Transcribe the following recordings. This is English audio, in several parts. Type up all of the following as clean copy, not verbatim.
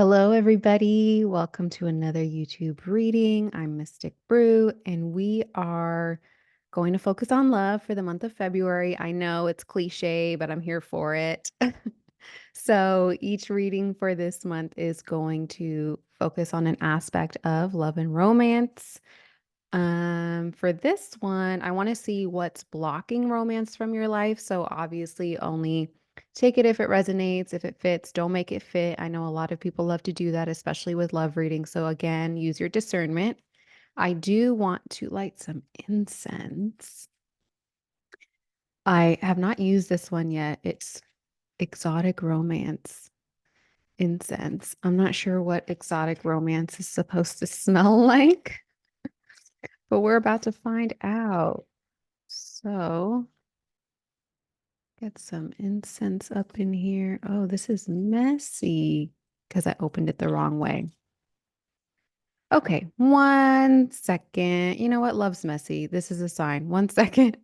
Hello, everybody. Welcome to another YouTube reading. I'm Mystic Brew, and we are going to focus on love for the month of February. I know it's cliche, but I'm here for it. So each reading for this month is going to focus on an aspect of love and romance. For this one, I want to see what's blocking romance from your life. So obviously only take it if it resonates, if it fits, don't make it fit. I know a lot of people love to do that, especially with love reading. So again, use your discernment. I do want to light some incense. I have not used this one yet. It's exotic romance incense. I'm not sure what exotic romance is supposed to smell like, but we're about to find out. So get some incense up in here. Oh, this is messy because I opened it the wrong way. Okay, 1 second. You know what? Love's messy. This is a sign. 1 second.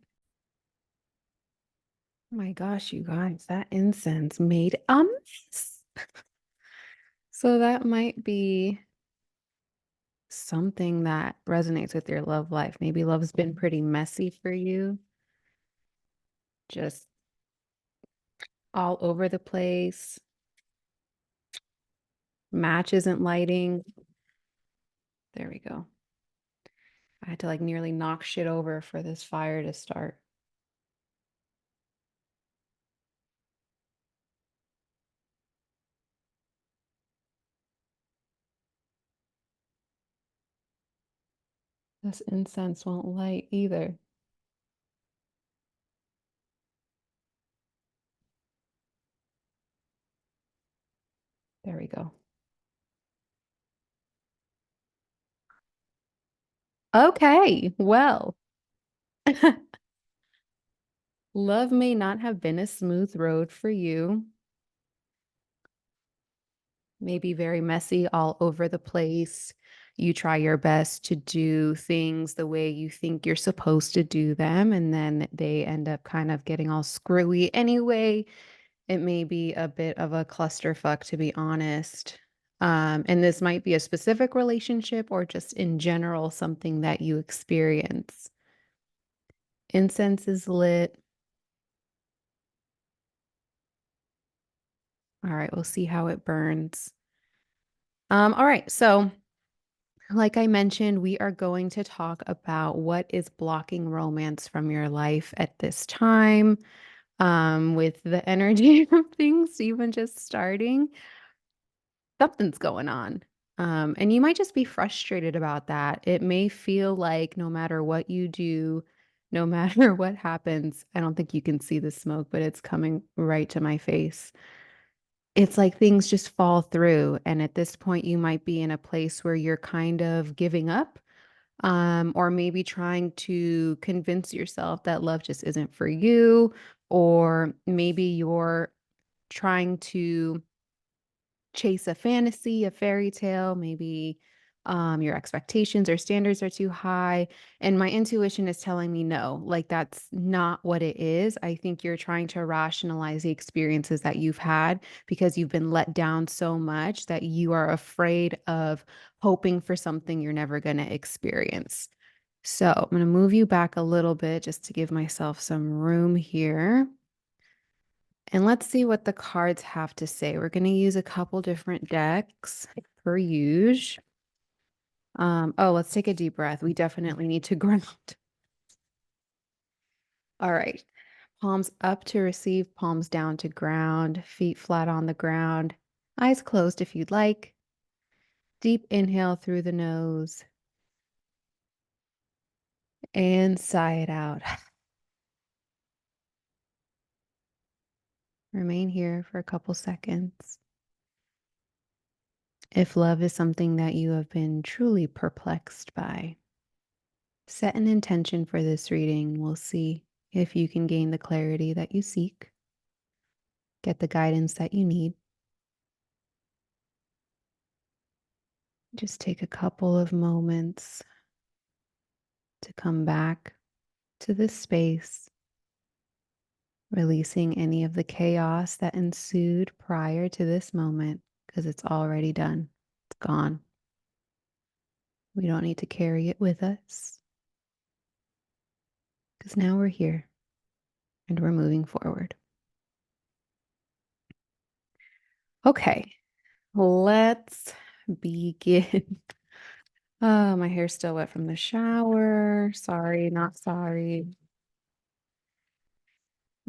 Oh my gosh, you guys, that incense made a mess. So that might be something that resonates with your love life. Maybe love's been pretty messy for you, just all over the place. Match isn't lighting. There we go. I had to like nearly knock shit over for this fire to start. This incense won't light either. There we go. Okay, well, love may not have been a smooth road for you. Maybe very messy all over the place. You try your best to do things the way you think you're supposed to do them, and then they end up kind of getting all screwy anyway. It may be a bit of a clusterfuck, to be honest. And this might be a specific relationship or just in general something that you experience. Incense is lit. All right, we'll see how it burns. All right, so like I mentioned, we are going to talk about what is blocking romance from your life at this time. With the energy of things even just starting, something's going on. And you might just be frustrated about that. It may feel like no matter what you do, no matter what happens, I don't think you can see the smoke, but it's coming right to my face. It's like things just fall through. And at this point, you might be in a place where you're kind of giving up, or maybe trying to convince yourself that love just isn't for you, or maybe you're trying to chase a fantasy, a fairy tale, maybe your expectations or standards are too high. And my intuition is telling me no, like that's not what it is. I think you're trying to rationalize the experiences that you've had because you've been let down so much that you are afraid of hoping for something you're never going to experience. So I'm going to move you back a little bit just to give myself some room here. And let's see what the cards have to say. We're going to use a couple different decks per usual. Oh, let's take a deep breath. We definitely need to ground. All right. Palms up to receive, palms down to ground, feet flat on the ground, eyes closed if you'd like. Deep inhale through the nose and sigh it out. Remain here for a couple seconds. If love is something that you have been truly perplexed by, set an intention for this reading. We'll see if you can gain the clarity that you seek, get the guidance that you need. Just take a couple of moments to come back to this space, releasing any of the chaos that ensued prior to this moment, because it's already done. It's gone. We don't need to carry it with us because now we're here and we're moving forward. Okay, let's begin. Oh, my hair's still wet from the shower. Sorry, not sorry.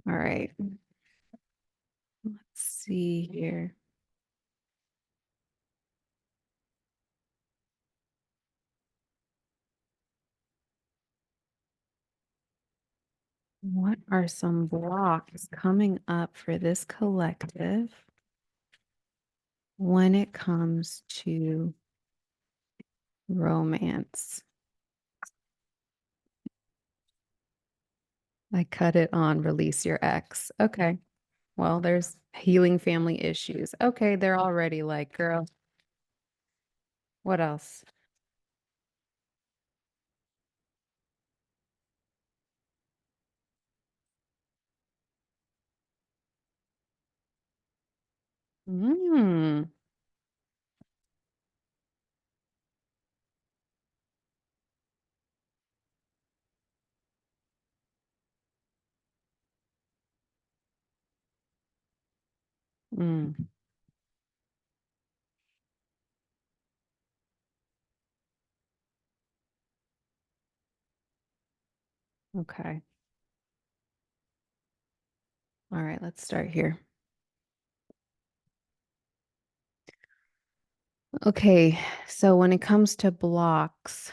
All right, let's see here. What are some blocks coming up for this collective when it comes to romance? I cut it on release your ex. Okay. Well, there's healing family issues. Okay, they're already like, girl, what else? Mm, mm, okay. All right, let's start here. Okay, so when it comes to blocks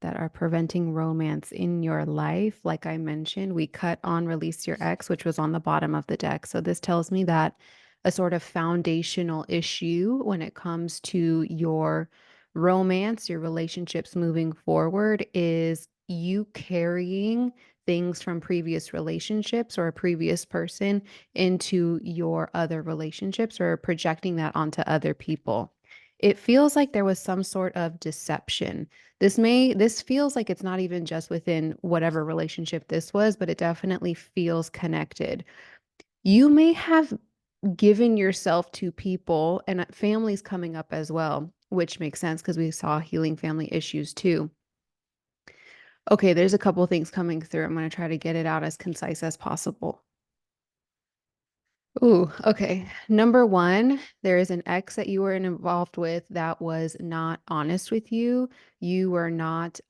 that are preventing romance in your life, like I mentioned, we cut on release your ex, which was on the bottom of the deck. So this tells me that a sort of foundational issue when it comes to your romance, your relationships moving forward is you carrying things from previous relationships or a previous person into your other relationships or projecting that onto other people. It feels like there was some sort of deception. This feels like it's not even just within whatever relationship this was, but it definitely feels connected. You may have given yourself to people and families coming up as well, which makes sense because we saw healing family issues too. Okay, there's a couple things coming through. I'm going to try to get it out as concise as possible. Ooh, okay. Number one, there is an ex that you were involved with that was not honest with you. You were not,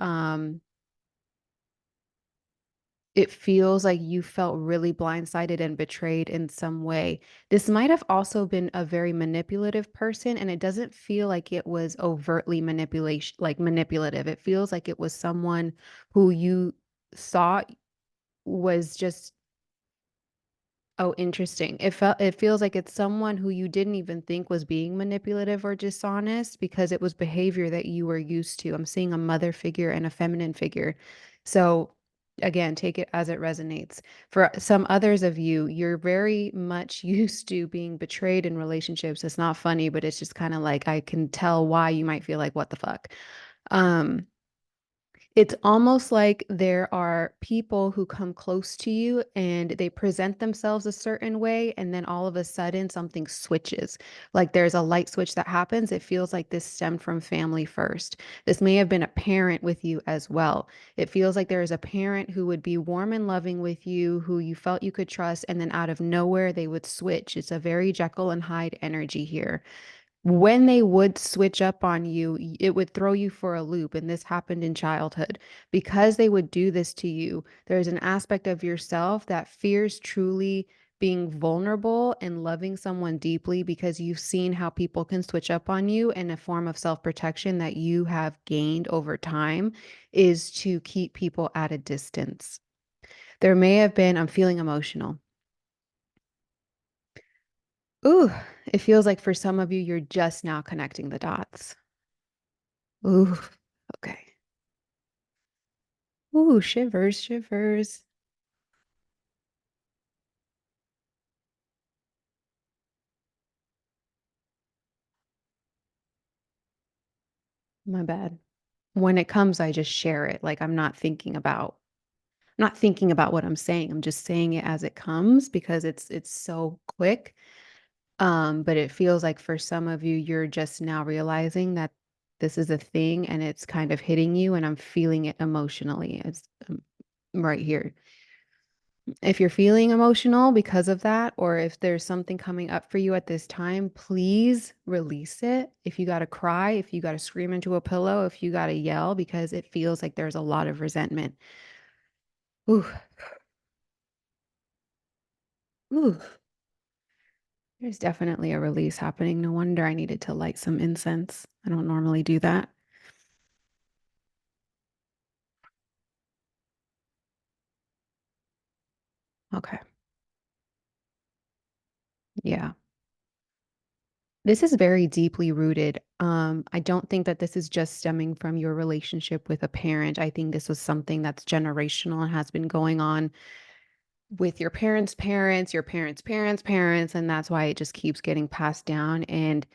it feels like you felt really blindsided and betrayed in some way. This might have also been a very manipulative person, and it doesn't feel like it was overtly manipulation, like manipulative. It feels like it was someone who you thought was just, oh, interesting. It feels like it's someone who you didn't even think was being manipulative or dishonest because it was behavior that you were used to. I'm seeing a mother figure and a feminine figure. So again, take it as it resonates. For some others of you, you're very much used to being betrayed in relationships. It's not funny, but it's just kind of like I can tell why you might feel like, what the fuck? Um, it's almost like there are people who come close to you and they present themselves a certain way, and then all of a sudden something switches. Like there's a light switch that happens. It feels like this stemmed from family first. This may have been a parent with you as well. It feels like there is a parent who would be warm and loving with you, who you felt you could trust, and then out of nowhere they would switch. It's a very Jekyll and Hyde energy here. When they would switch up on you, it would throw you for a loop. And this happened in childhood. Because they would do this to you, there's an aspect of yourself that fears truly being vulnerable and loving someone deeply because you've seen how people can switch up on you. And a form of self protection that you have gained over time is to keep people at a distance. There may have been, I'm feeling emotional. Ooh, it feels like for some of you, you're just now connecting the dots. Ooh, okay. Ooh, shivers, shivers. My bad. When it comes, I just share it. Like I'm not thinking about what I'm saying. I'm just saying it as it comes because it's so quick. But it feels like for some of you, you're just now realizing that this is a thing and it's kind of hitting you, and I'm feeling it emotionally. It's right here. If you're feeling emotional because of that, or if there's something coming up for you at this time, please release it. If you got to cry, if you got to scream into a pillow, if you got to yell, because it feels like there's a lot of resentment. Ooh, ooh, there's definitely a release happening. No wonder I needed to light some incense. I don't normally do that. Okay. Yeah. This is very deeply rooted. I don't think that this is just stemming from your relationship with a parent. I think this was something that's generational and has been going on with your parents' parents, your parents' parents' parents, and that's why it just keeps getting passed down. And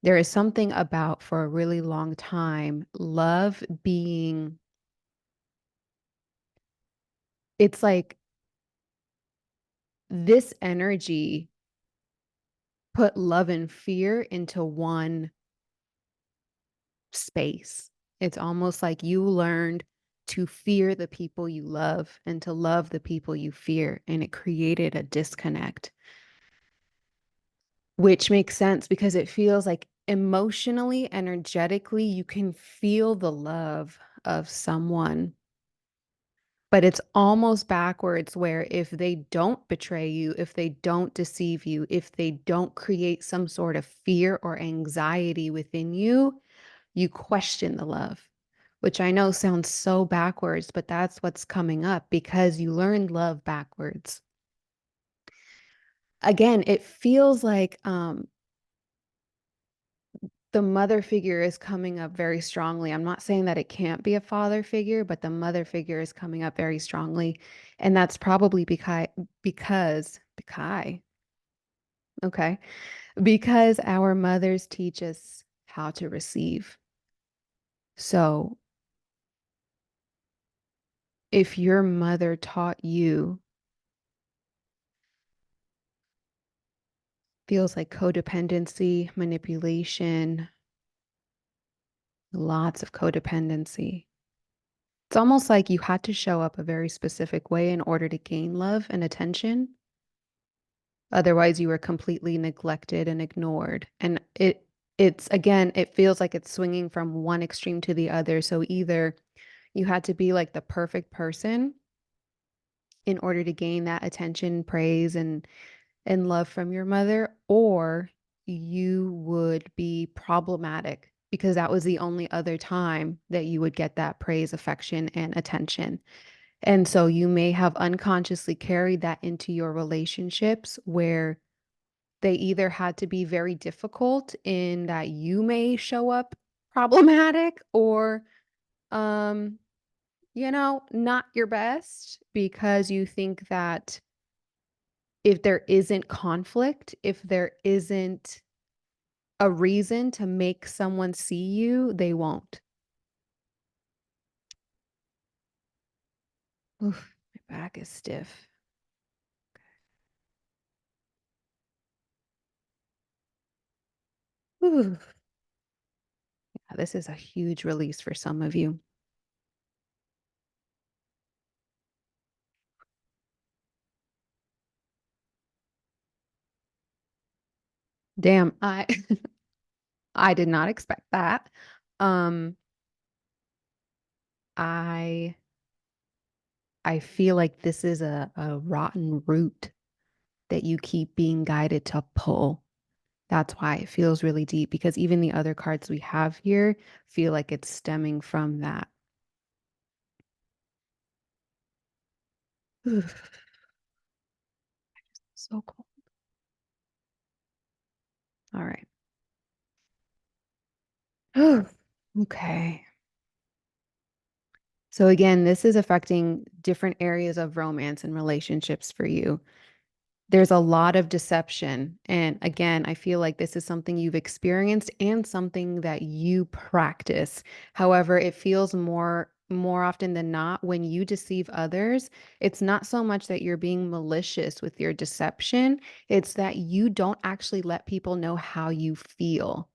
there is something about for a really long time, love being, it's like this energy put love and fear into one space. It's almost like you learned to fear the people you love and to love the people you fear. And it created a disconnect, which makes sense because it feels like emotionally, energetically, you can feel the love of someone. But it's almost backwards where if they don't betray you, if they don't deceive you, if they don't create some sort of fear or anxiety within you, you question the love, which I know sounds so backwards, but that's what's coming up because you learned love backwards. Again, it feels like the mother figure is coming up very strongly. I'm not saying that it can't be a father figure, but the mother figure is coming up very strongly. And that's probably because, okay, because our mothers teach us how to receive. So if your mother taught you, feels like codependency, manipulation, lots of codependency. It's almost like you had to show up a very specific way in order to gain love and attention. Otherwise, you were completely neglected and ignored. And it's again, it feels like it's swinging from one extreme to the other. So either you had to be like the perfect person in order to gain that attention, praise, and love from your mother, or you would be problematic because that was the only other time that you would get that praise, affection, and attention. And so you may have unconsciously carried that into your relationships where they either had to be very difficult in that you may show up problematic or um not your best because you think that if there isn't conflict, if there isn't a reason to make someone see you, they won't. Oof, my back is stiff. Oof. Yeah, this is a huge release for some of you. Damn, I did not expect that. Um, I I feel like this is a rotten root that you keep being guided to pull. That's why it feels really deep because even the other cards we have here feel like it's stemming from that. Oof, so cool. All right. Okay. So again, this is affecting different areas of romance and relationships for you. There's a lot of deception. And again, I feel like this is something you've experienced and something that you practice. However, it feels more often than not, when you deceive others, it's not so much that you're being malicious with your deception, it's that you don't actually let people know how you feel.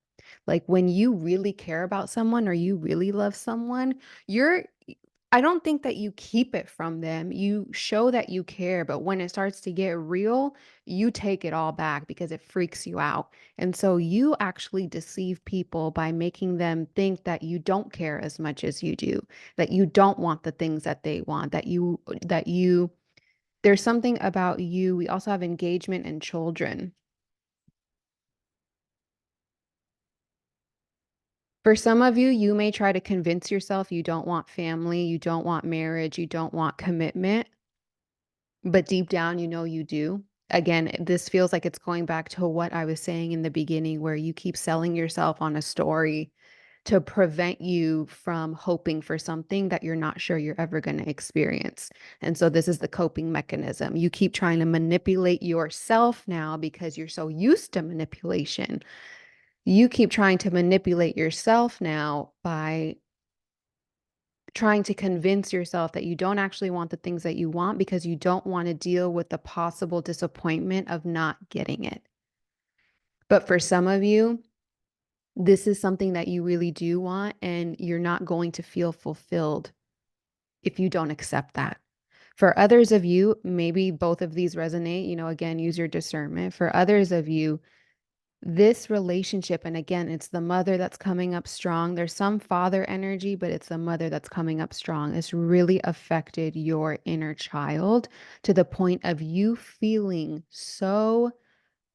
Like when you really care about someone or you really love someone, you're I don't think that you keep it from them. You show that you care, but when it starts to get real, you take it all back because it freaks you out. And so you actually deceive people by making them think that you don't care as much as you do, that you don't want the things that they want, that you there's something about you. We also have engagement and children. For some of you, you may try to convince yourself you don't want family, you don't want marriage, you don't want commitment, but deep down, you know you do. Again, this feels like it's going back to what I was saying in the beginning, where you keep selling yourself on a story to prevent you from hoping for something that you're not sure you're ever going to experience. And so, this is the coping mechanism. You keep trying to manipulate yourself now because you're so used to manipulation. You keep trying to manipulate yourself now by trying to convince yourself that you don't actually want the things that you want because you don't want to deal with the possible disappointment of not getting it. But for some of you, this is something that you really do want, and you're not going to feel fulfilled if you don't accept that. For others of you, maybe both of these resonate, again, use your discernment. For others of you, this relationship, and again, it's the mother that's coming up strong. There's some father energy, but it's the mother that's coming up strong. It's really affected your inner child to the point of you feeling so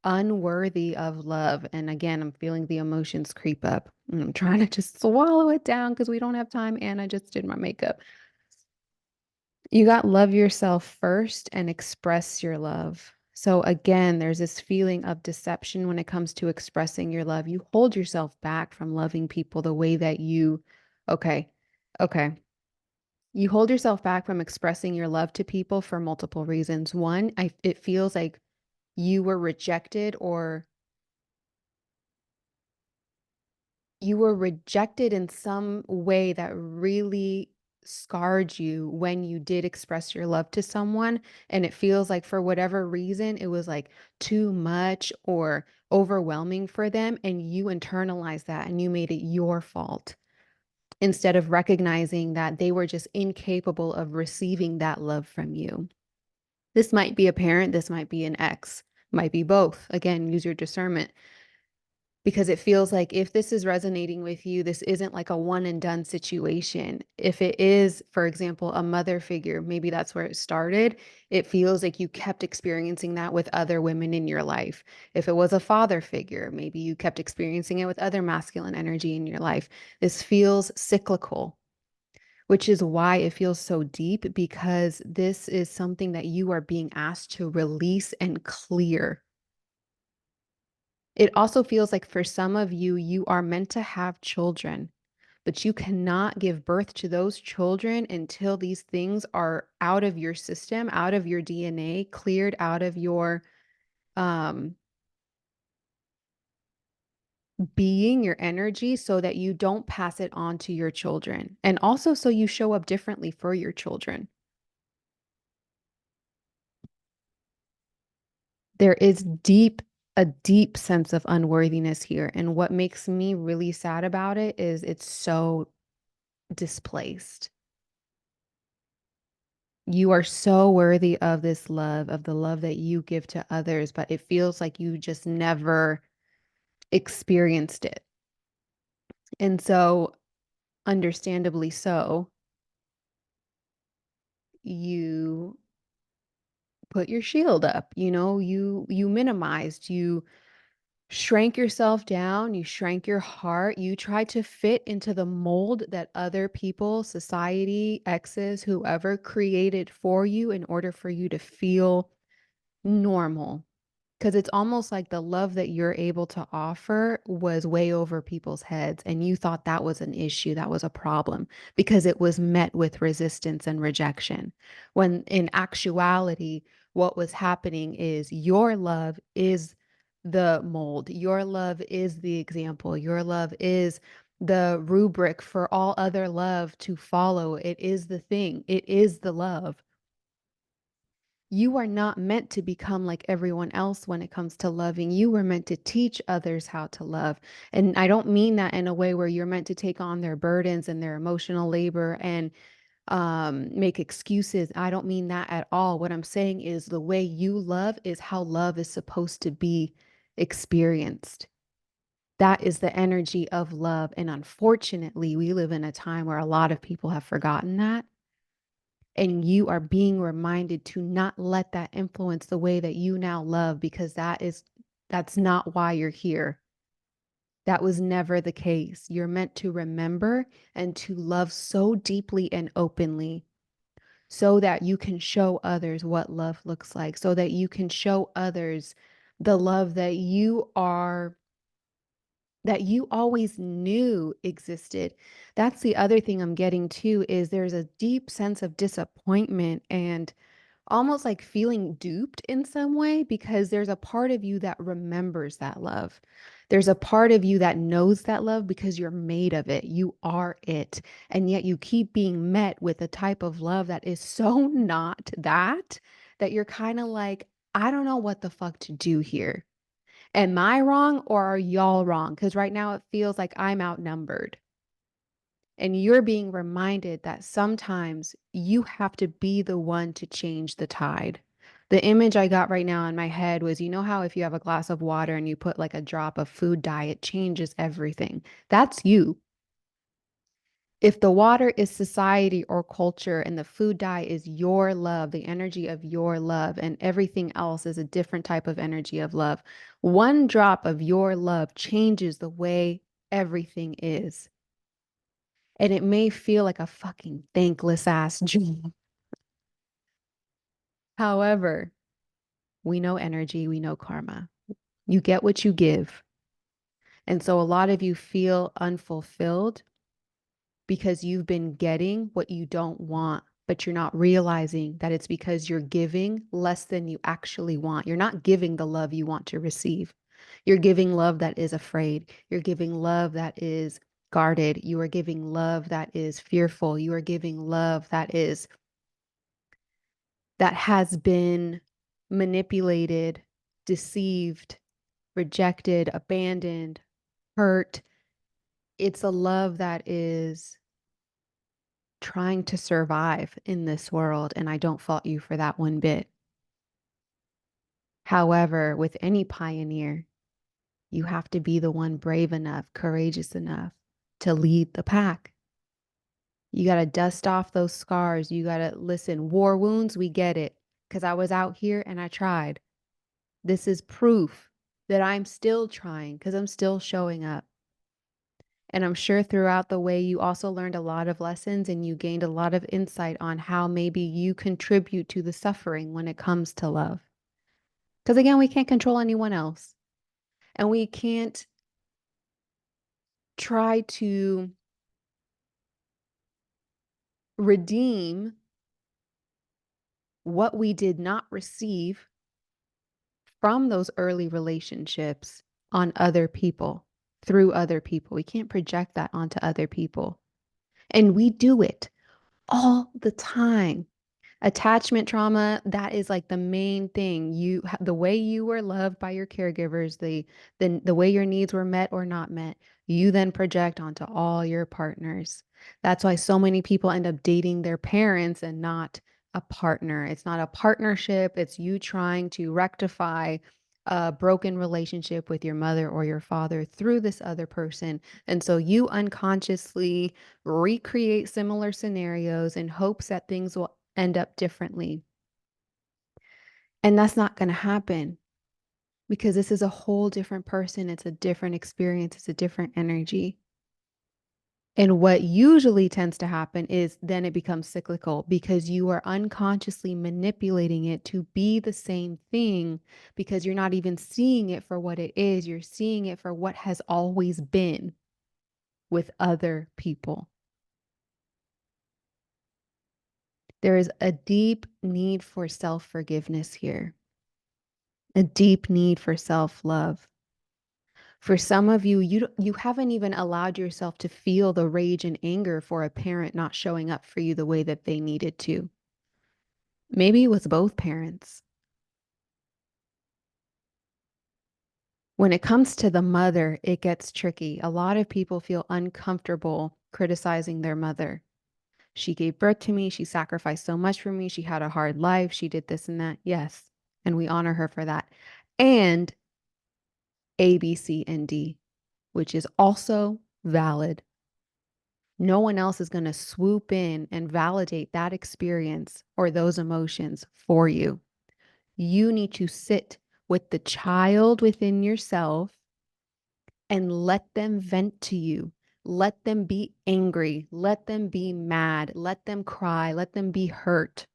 unworthy of love. And again, I'm feeling the emotions creep up. I'm trying to just swallow it down because we don't have time. And I just did my makeup. You got love yourself first and express your love. So again, there's this feeling of deception when it comes to expressing your love. You hold yourself back from loving people the way that okay, okay. You hold yourself back from expressing your love to people for multiple reasons. One, it feels like you were rejected, or you were rejected in some way that really scarred you when you did express your love to someone, and it feels like for whatever reason it was like too much or overwhelming for them, and you internalized that and you made it your fault instead of recognizing that they were just incapable of receiving that love from you. This might be a parent, this might be an ex, might be both. Again, use your discernment. Because it feels like if this is resonating with you, this isn't like a one and done situation. If it is, for example, a mother figure, maybe that's where it started. It feels like you kept experiencing that with other women in your life. If it was a father figure, maybe you kept experiencing it with other masculine energy in your life. This feels cyclical, which is why it feels so deep, because this is something that you are being asked to release and clear. It also feels like for some of you, you are meant to have children, but you cannot give birth to those children until these things are out of your system, out of your DNA, cleared out of your um, being, your energy, so that you don't pass it on to your children. And also so you show up differently for your children. There is a deep sense of unworthiness here. And what makes me really sad about it is it's so displaced. You are so worthy of this love, of the love that you give to others, but it feels like you just never experienced it. And so, understandably so, you put your shield up, you minimized, you shrank yourself down, you shrank your heart, you tried to fit into the mold that other people, society, exes, whoever created for you in order for you to feel normal. 'Cause it's almost like the love that you're able to offer was way over people's heads, and you thought that was an issue, that was a problem, because it was met with resistance and rejection. When in actuality, what was happening is your love is the mold, your love is the example, your love is the rubric for all other love to follow. It is the thing, it is the love. You are not meant to become like everyone else when it comes to loving. You were meant to teach others how to love. And I don't mean that in a way where you're meant to take on their burdens and their emotional labor and make excuses. I don't mean that at all. What I'm saying is the way you love is how love is supposed to be experienced. That is the energy of love. And unfortunately, we live in a time where a lot of people have forgotten that. And you are being reminded to not let that influence the way that you now love, because that's not why you're here. That was never the case. You're meant to remember and to love so deeply and openly so that you can show others what love looks like, so that you can show others the love that you always knew existed. That's the other thing I'm getting to is there's a deep sense of disappointment and almost like feeling duped in some way because there's a part of you that remembers that love. There's a part of you that knows that love because you're made of it. You are it. And yet you keep being met with a type of love that is so not that, that you're kind of like, I don't know what the fuck to do here. Am I wrong or are y'all wrong? Because right now it feels like I'm outnumbered. And you're being reminded that sometimes you have to be the one to change the tide. The image I got right now in my head was, you know how if you have a glass of water and you put like a drop of food dye, it changes everything. That's you. If the water is society or culture and the food dye is your love, the energy of your love, and everything else is a different type of energy of love, one drop of your love changes the way everything is. And it may feel like a fucking thankless ass job. However, we know energy, we know karma. You get what you give. And so a lot of you feel unfulfilled because you've been getting what you don't want, but you're not realizing that it's because you're giving less than you actually want. You're not giving the love you want to receive. You're giving love that is afraid. You're giving love that is guarded. You are giving love that is fearful. You are giving love that has been manipulated, deceived, rejected, abandoned, hurt. It's a love that is trying to survive in this world, and I don't fault you for that one bit. However, with any pioneer, you have to be the one brave enough, courageous enough to lead the pack. You got to dust off those scars. You got to listen. War wounds, we get it. Because I was out here and I tried. This is proof that I'm still trying because I'm still showing up. And I'm sure throughout the way, you also learned a lot of lessons and you gained a lot of insight on how maybe you contribute to the suffering when it comes to love. Because again, we can't control anyone else. And we can't try to redeem what we did not receive from those early relationships on other people, through other people. We can't project that onto other people. And we do it all the time. Attachment trauma, that is like the main thing. The way you were loved by your caregivers, the way your needs were met or not met, you then project onto all your partners. That's why so many people end up dating their parents and not a partner. It's not a partnership, it's you trying to rectify a broken relationship with your mother or your father through this other person. And so you unconsciously recreate similar scenarios in hopes that things will end up differently. And that's not going to happen because this is a whole different person. It's a different experience, it's a different energy. And what usually tends to happen is then it becomes cyclical because you are unconsciously manipulating it to be the same thing because you're not even seeing it for what it is. You're seeing it for what has always been with other people. There is a deep need for self-forgiveness here, a deep need for self-love, For some of you, you haven't even allowed yourself to feel the rage and anger for a parent not showing up for you the way that they needed to. Maybe it was both parents. When it comes to the mother, it gets tricky. A lot of people feel uncomfortable criticizing their mother. She gave birth to me. She sacrificed so much for me. She had a hard life. She did this and that. Yes. And we honor her for that. And A, B, C, and D, which is also valid. No one else is going to swoop in and validate that experience or those emotions for you. You need to sit with the child within yourself and let them vent to you. Let them be angry. Let them be mad. Let them cry. Let them be hurt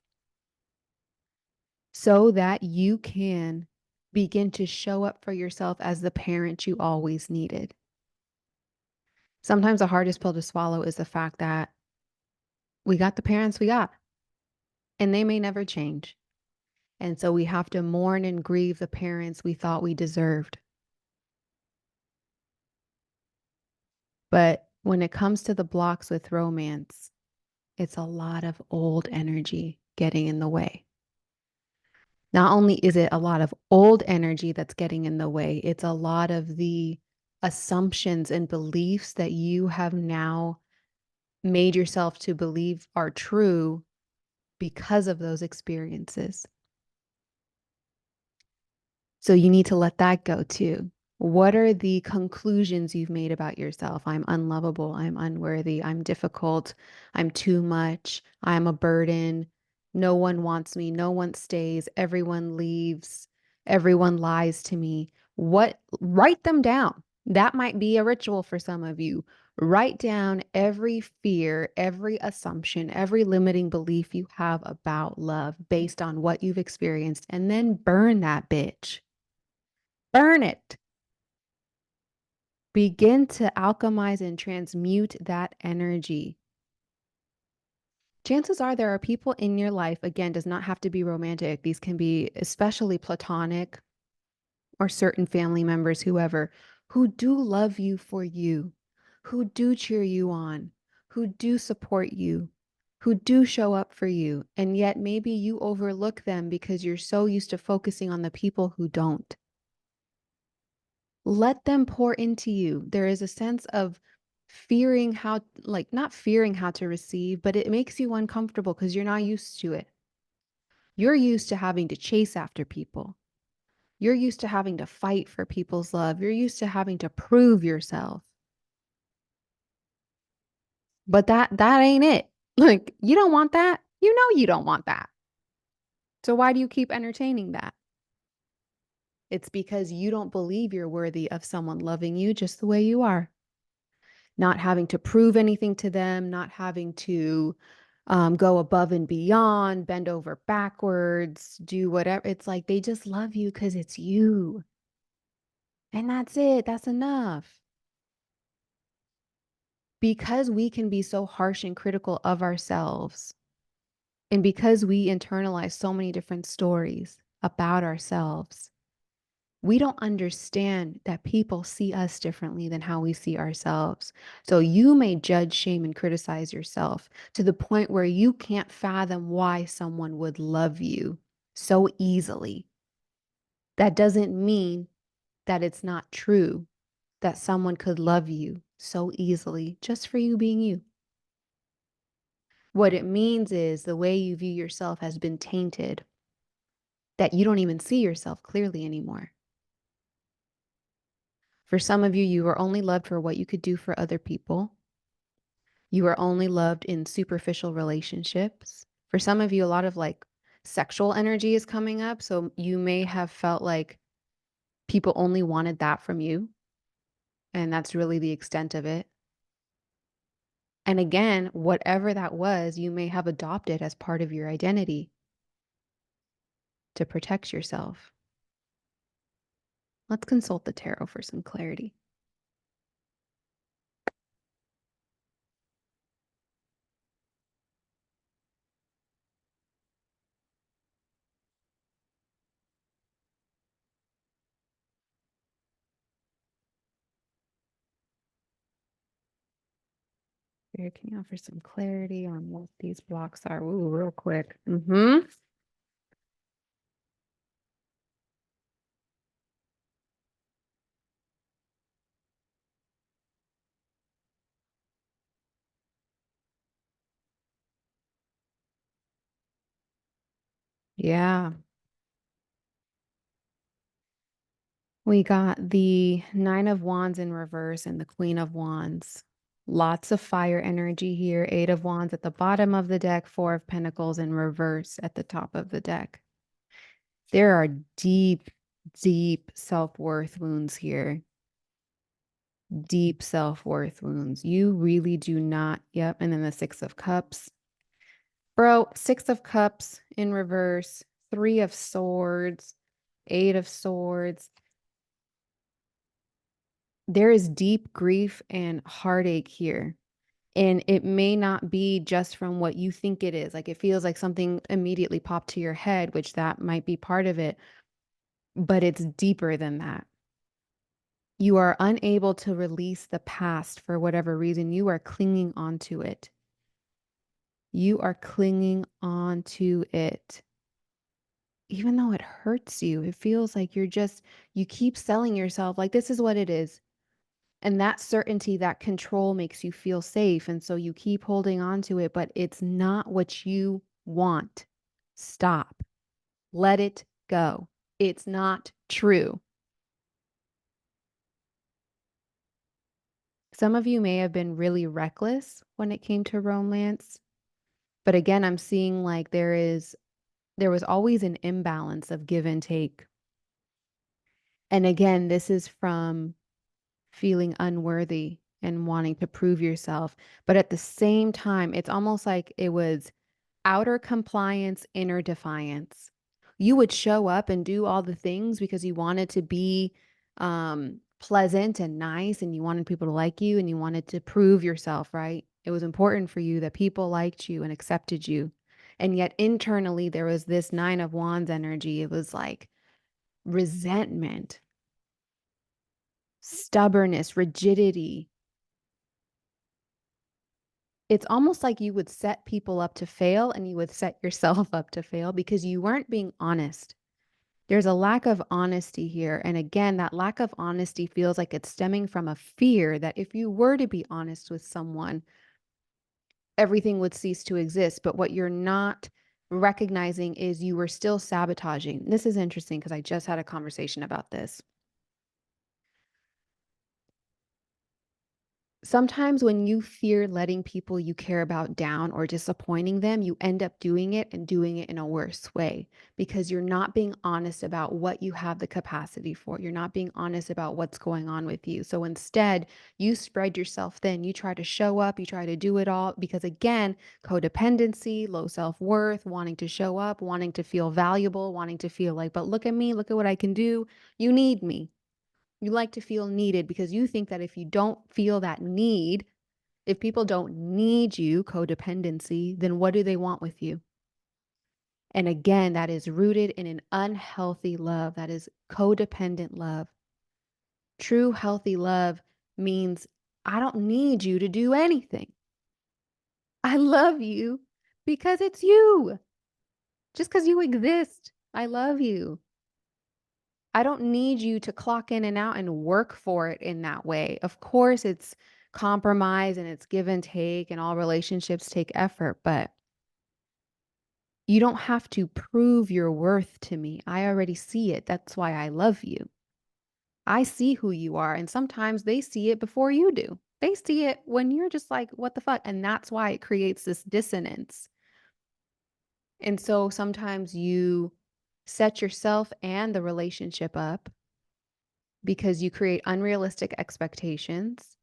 so that you can begin to show up for yourself as the parent you always needed. Sometimes the hardest pill to swallow is the fact that we got the parents we got, and they may never change. And so we have to mourn and grieve the parents we thought we deserved. But when it comes to the blocks with romance, it's a lot of old energy getting in the way. Not only is it a lot of old energy that's getting in the way, it's a lot of the assumptions and beliefs that you have now made yourself to believe are true because of those experiences. So you need to let that go too. What are the conclusions you've made about yourself? I'm unlovable. I'm unworthy. I'm difficult. I'm too much. I'm a burden. No one wants me. No one stays. Everyone leaves. Everyone lies to me. What? Write them down. That might be a ritual for some of you. Write down every fear, every assumption, every limiting belief you have about love based on what you've experienced, and then burn that bitch. Burn it. Begin to alchemize and transmute that energy. Chances are there are people in your life, again, does not have to be romantic. These can be especially platonic or certain family members, whoever, who do love you for you, who do cheer you on, who do support you, who do show up for you. And yet maybe you overlook them because you're so used to focusing on the people who don't. Let them pour into you. There is a sense of fearing how, like, not fearing how to receive, but it makes you uncomfortable because you're not used to it. You're used to having to chase after people. You're used to having to fight for people's love. You're used to having to prove yourself. But that ain't it. Like, you don't want that. You know you don't want that. So why do you keep entertaining that? It's because you don't believe you're worthy of someone loving you just the way you are. Not having to prove anything to them, not having to go above and beyond, bend over backwards, do whatever. It's like they just love you because it's you. And that's it. That's enough. Because we can be so harsh and critical of ourselves, and because we internalize so many different stories about ourselves, we don't understand that people see us differently than how we see ourselves. So you may judge, shame, and criticize yourself to the point where you can't fathom why someone would love you so easily. That doesn't mean that it's not true that someone could love you so easily just for you being you. What it means is the way you view yourself has been tainted, that you don't even see yourself clearly anymore. For some of you, you were only loved for what you could do for other people. You were only loved in superficial relationships. For some of you, a lot of like sexual energy is coming up. So you may have felt like people only wanted that from you. And that's really the extent of it. And again, whatever that was, you may have adopted as part of your identity to protect yourself. Let's consult the tarot for some clarity. Spirit, can you offer some clarity on what these blocks are? Ooh, real quick. Mm-hmm. Yeah. We got the Nine of Wands in reverse and the Queen of Wands. Lots of fire energy here. Eight of Wands at the bottom of the deck, Four of Pentacles in reverse at the top of the deck. There are deep, deep self-worth wounds here. Deep self-worth wounds. You really do not. Yep. And then the Six of Cups. Bro, Six of Cups in reverse, Three of Swords, Eight of Swords. There is deep grief and heartache here. And it may not be just from what you think it is. Like it feels like something immediately popped to your head, which that might be part of it, but it's deeper than that. You are unable to release the past for whatever reason. You are clinging onto it. You are clinging onto it. Even though it hurts you, it feels like you keep selling yourself like this is what it is. And that certainty, that control makes you feel safe. And so you keep holding on to it, but it's not what you want. Stop. Let it go. It's not true. Some of you may have been really reckless when it came to romance. But again, I'm seeing like there was always an imbalance of give and take. And again, this is from feeling unworthy and wanting to prove yourself. But at the same time, it's almost like it was outer compliance, inner defiance. You would show up and do all the things because you wanted to be pleasant and nice and you wanted people to like you and you wanted to prove yourself, right? It was important for you that people liked you and accepted you. And yet internally, there was this Nine of Wands energy. It was like resentment, stubbornness, rigidity. It's almost like you would set people up to fail and you would set yourself up to fail because you weren't being honest. There's a lack of honesty here. And again, that lack of honesty feels like it's stemming from a fear that if you were to be honest with someone, everything would cease to exist. But what you're not recognizing is you were still sabotaging. This is interesting because I just had a conversation about this. Sometimes when you fear letting people you care about down or disappointing them, you end up doing it and doing it in a worse way because you're not being honest about what you have the capacity for. You're not being honest about what's going on with you. So instead, you spread yourself thin. You try to show up, you try to do it all because, again, codependency, low self worth, wanting to show up, wanting to feel valuable, wanting to feel like, but look at me, look at what I can do. You need me. You like to feel needed because you think that if you don't feel that need, if people don't need you, codependency, then what do they want with you? And again, that is rooted in an unhealthy love. That is codependent love. True healthy love means I don't need you to do anything. I love you because it's you. Just because you exist, I love you. I don't need you to clock in and out and work for it in that way. Of course, it's compromise and it's give and take, and all relationships take effort, but you don't have to prove your worth to me. I already see it. That's why I love you. I see who you are. And sometimes they see it before you do. They see it when you're just like, what the fuck? And that's why it creates this dissonance. And so sometimes you set yourself and the relationship up because you create unrealistic expectations.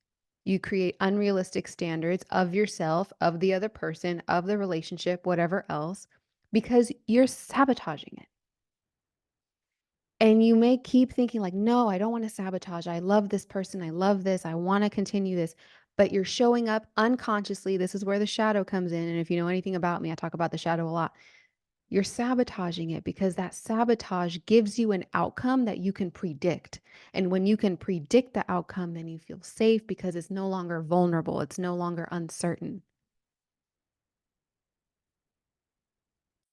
You create unrealistic standards of yourself, of the other person, of the relationship, whatever else, because you're sabotaging it. And you may keep thinking, like, no, I don't want to sabotage. I love this person. I love this. I want to continue this. But you're showing up unconsciously. This is where the shadow comes in. And if you know anything about me, I talk about the shadow a lot. You're sabotaging it because that sabotage gives you an outcome that you can predict. And when you can predict the outcome, then you feel safe because it's no longer vulnerable, it's no longer uncertain.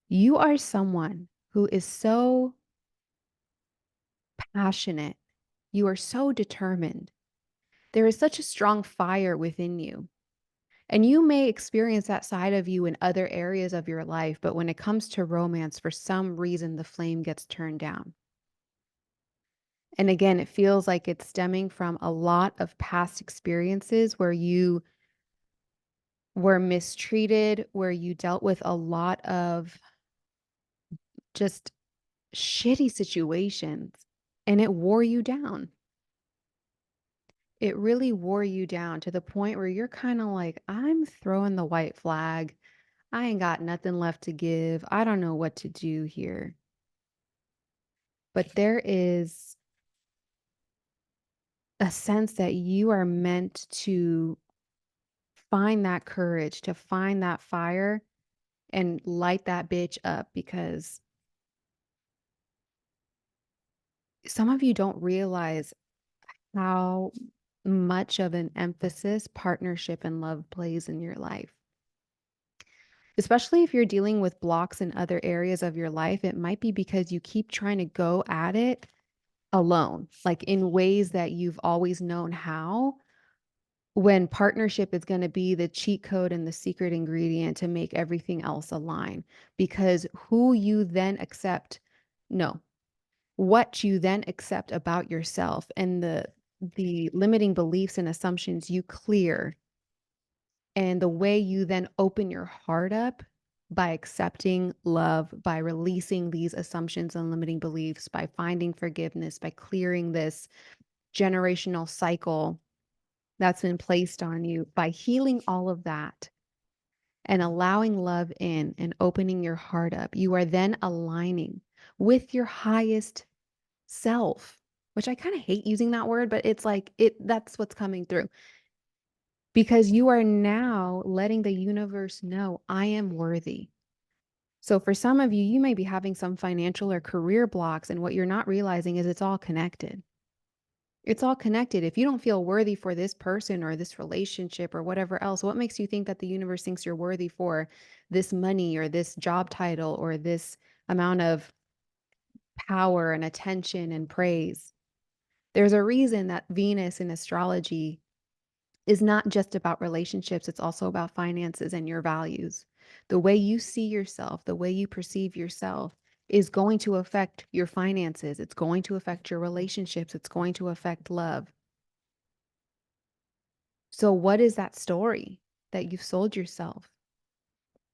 You are someone who is so passionate. You are so determined. There is such a strong fire within you. And you may experience that side of you in other areas of your life, but when it comes to romance, for some reason, the flame gets turned down. And again, it feels like it's stemming from a lot of past experiences where you were mistreated, where you dealt with a lot of just shitty situations, and it wore you down. It really wore you down to the point where you're kind of like, I'm throwing the white flag. I ain't got nothing left to give. I don't know what to do here. But there is a sense that you are meant to find that courage, to find that fire and light that bitch up because some of you don't realize how much of an emphasis partnership and love plays in your life. Especially if you're dealing with blocks in other areas of your life, it might be because you keep trying to go at it alone, like in ways that you've always known how, when partnership is going to be the cheat code and the secret ingredient to make everything else align. Because who you then accept, no, what you then accept about yourself and the limiting beliefs and assumptions you clear and the way you then open your heart up by accepting love, by releasing these assumptions and limiting beliefs, by finding forgiveness, by clearing this generational cycle that's been placed on you, by healing all of that and allowing love in and opening your heart up, you are then aligning with your highest self, which I kind of hate using that word, but it's like that's what's coming through. Because you are now letting the universe know I am worthy. So for some of you, you may be having some financial or career blocks, and what you're not realizing is it's all connected. It's all connected. If you don't feel worthy for this person or this relationship or whatever else, what makes you think that the universe thinks you're worthy for this money or this job title or this amount of power and attention and praise? There's a reason that Venus in astrology is not just about relationships, it's also about finances and your values. The way you see yourself, the way you perceive yourself is going to affect your finances. It's going to affect your relationships. It's going to affect love. So what is that story that you've sold yourself?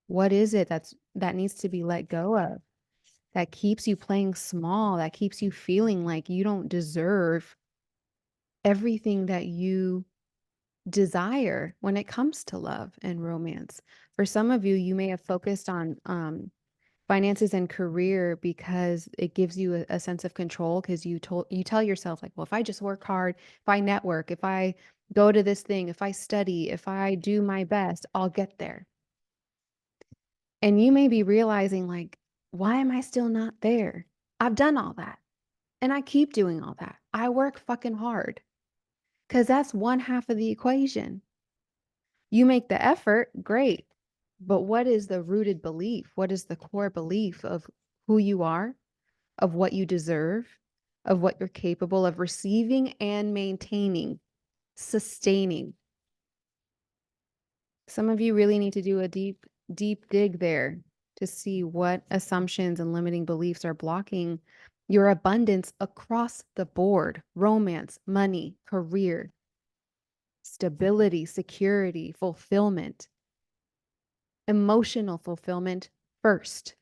What is it that needs to be let go of? That keeps you playing small, that keeps you feeling like you don't deserve everything that you desire when it comes to love and romance. For some of you, you may have focused on finances and career because it gives you a sense of control because you tell yourself like, well, if I just work hard, if I network, if I go to this thing, if I study, if I do my best, I'll get there. And you may be realizing like, why am I still not there? I've done all that. And I keep doing all that. I work fucking hard because that's one half of the equation. You make the effort, great. But what is the rooted belief? What is the core belief of who you are, of what you deserve, of what you're capable of receiving and maintaining, sustaining? Some of you really need to do a deep dig there to see what assumptions and limiting beliefs are blocking your abundance across the board: romance, money, career, stability, security, fulfillment, emotional fulfillment first.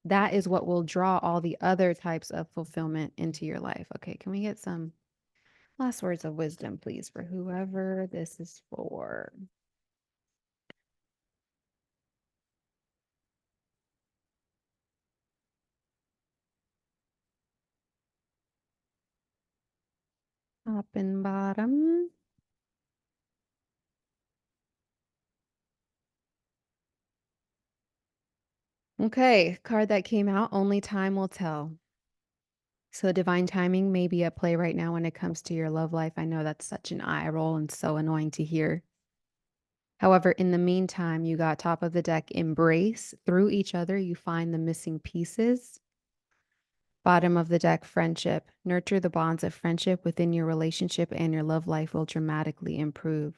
That is what will draw all the other types of fulfillment into your life. Okay, can we get some last words of wisdom, please, for whoever this is for? Top and bottom. Okay, card that came out, only time will tell. So divine timing may be at play right now when it comes to your love life. I know that's such an eye roll and so annoying to hear. However, in the meantime, you got top of the deck embrace. Through each other, you find the missing pieces. Bottom of the deck friendship. Nurture the bonds of friendship within your relationship and your love life will dramatically improve.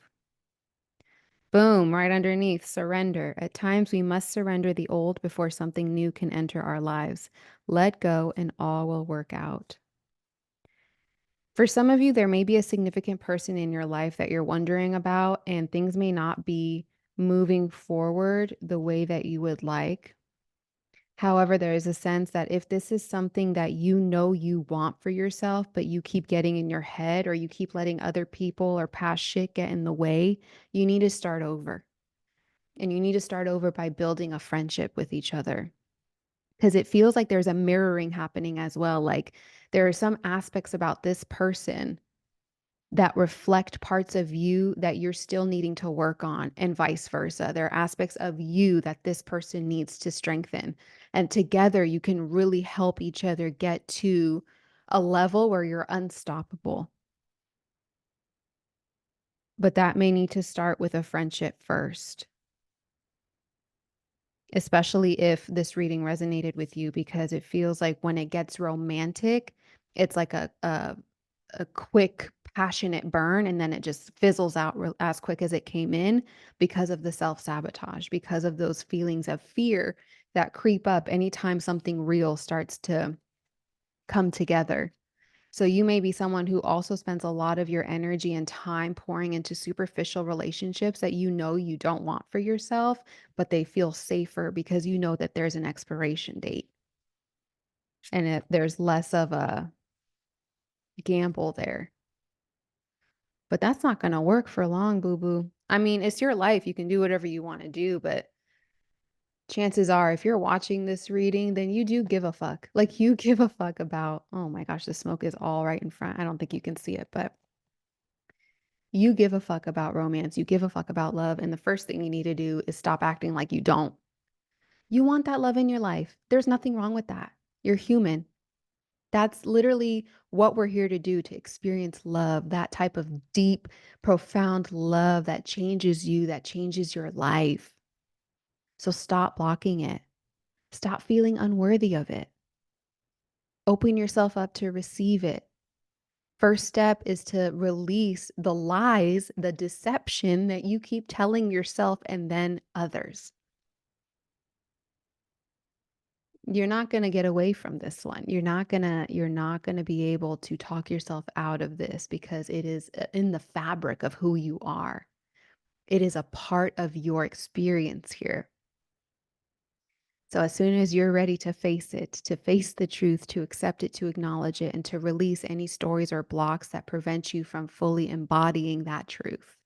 Boom, right underneath, surrender. At times, we must surrender the old before something new can enter our lives. Let go, and all will work out. For some of you, there may be a significant person in your life that you're wondering about, and things may not be moving forward the way that you would like. However, there is a sense that if this is something that you know you want for yourself, but you keep getting in your head or you keep letting other people or past shit get in the way, you need to start over. And you need to start over by building a friendship with each other. Because it feels like there's a mirroring happening as well. Like there are some aspects about this person that reflect parts of you that you're still needing to work on, and vice versa. There are aspects of you that this person needs to strengthen. And together, you can really help each other get to a level where you're unstoppable. But that may need to start with a friendship first, especially if this reading resonated with you, because it feels like when it gets romantic, it's like a quick passionate burn and then it just fizzles out as quick as it came in because of the self-sabotage, because of those feelings of fear that creep up anytime something real starts to come together. So you may be someone who also spends a lot of your energy and time pouring into superficial relationships that you know you don't want for yourself, but they feel safer because you know that there's an expiration date and if there's less of a gamble there. But that's not gonna work for long, boo boo. I mean, it's your life. You can do whatever you want to do, but chances are, if you're watching this reading, then you do give a fuck. Like you give a fuck about, oh my gosh, the smoke is all right in front. I don't think you can see it, but you give a fuck about romance. You give a fuck about love. And the first thing you need to do is stop acting like you don't. You want that love in your life. There's nothing wrong with that. You're human. That's literally what we're here to do, to experience love, that type of deep, profound love that changes you, that changes your life. So stop blocking it. Stop feeling unworthy of it. Open yourself up to receive it. First step is to release the lies, the deception that you keep telling yourself and then others. You're not going to get away from this one. You're not going to be able to talk yourself out of this because it is in the fabric of who you are. It is a part of your experience here. So as soon as you're ready to face it, to face the truth, to accept it, to acknowledge it, and to release any stories or blocks that prevent you from fully embodying that truth,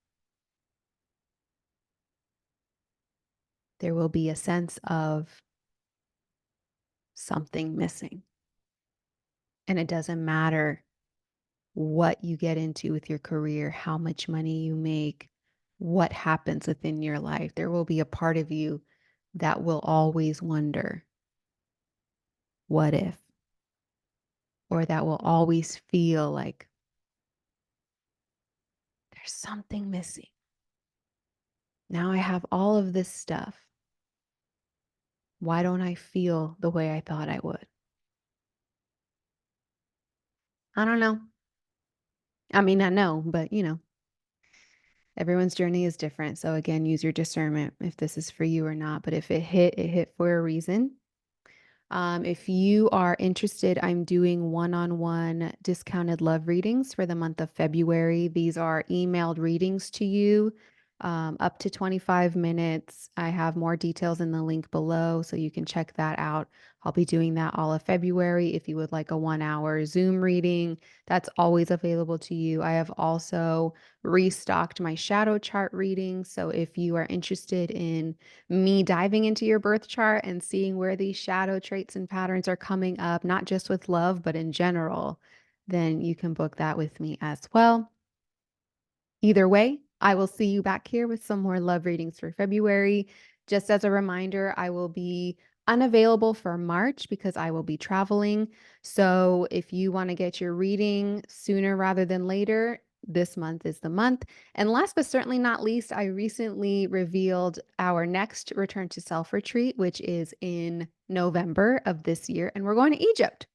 there will be a sense of something missing. And it doesn't matter what you get into with your career, how much money you make, what happens within your life. There will be a part of you that will always wonder, what if? Or that will always feel like there's something missing. Now I have all of this stuff. Why don't I feel the way I thought I would? I don't know. I mean, I know, but everyone's journey is different. So again, use your discernment if this is for you or not. But if it hit for a reason. If you are interested, I'm doing one-on-one discounted love readings for the month of February. These are emailed readings to you, up to 25 minutes. I have more details in the link below, so you can check that out. I'll be doing that all of February. If you would like a 1 hour Zoom reading, that's always available to you. I have also restocked my shadow chart reading. So if you are interested in me diving into your birth chart and seeing where these shadow traits and patterns are coming up, not just with love, but in general, then you can book that with me as well. Either way, I will see you back here with some more love readings for February. Just as a reminder, I will be Unavailable for March because I will be traveling. So if you want to get your reading sooner rather than later, this month is the month. And last but certainly not least, I recently revealed our next Return to Self retreat, which is in November of this year, and we're going to Egypt.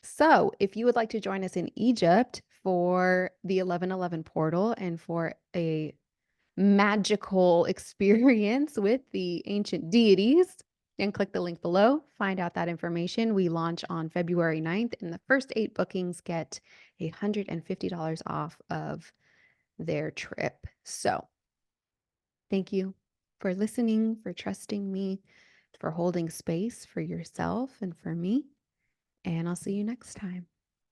So if you would like to join us in Egypt for the 1111 portal and for a magical experience with the ancient deities, then click the link below, find out that information. We launch on February 9th, and the first 8 bookings get $150 off of their trip. So thank you for listening, for trusting me, for holding space for yourself and for me. And I'll see you next time.